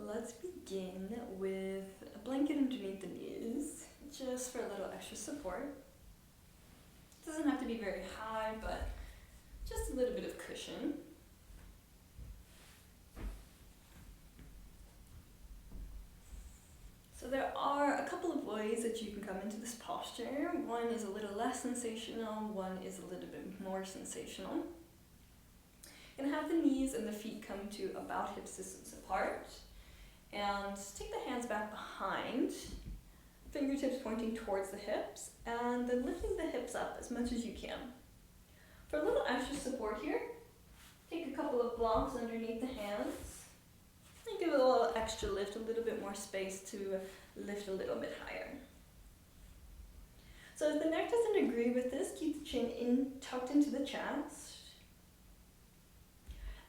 let's begin with a blanket underneath the knees, just for a little extra support. It doesn't have to be very high, but just a little bit of cushion. So there are a couple of ways that you can come into this posture. One is a little less sensational, one is a little bit more sensational. You can have the knees and the feet come to about hip distance apart. And take the hands back behind, fingertips pointing towards the hips, and then lifting the hips up as much as you can. For a little extra support here, take a couple of blocks underneath the hands, and give it a little extra lift, a little bit more space to lift a little bit higher. So if the neck doesn't agree with this, keep the chin tucked into the chest.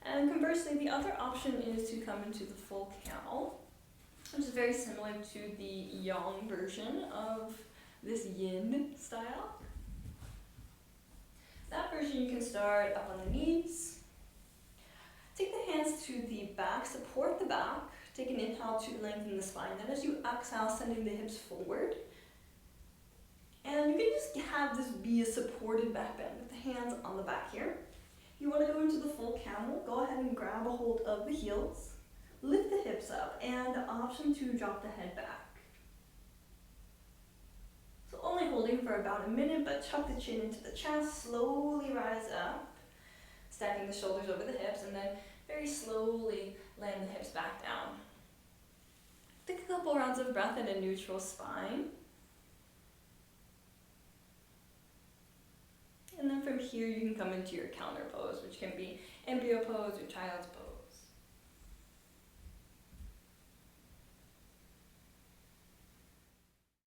And conversely, the other option is to come into the full camel, which is very similar to the yang version of this yin style. That version you can start up on the knees. Take the hands to the back, support the back. Take an inhale to lengthen the spine. Then as you exhale, sending the hips forward. And you can just have this be a supported back bend with the hands on the back here. You want to go into the full camel, go ahead and grab a hold of the heels, lift the hips up, and option to drop the head back. So only holding for about a minute, but tuck the chin into the chest, slowly rise up, stacking the shoulders over the hips, and then very slowly land the hips back down. Take a couple rounds of breath in a neutral spine. And then from here you can come into your counter pose, which can be embryo pose or child's pose.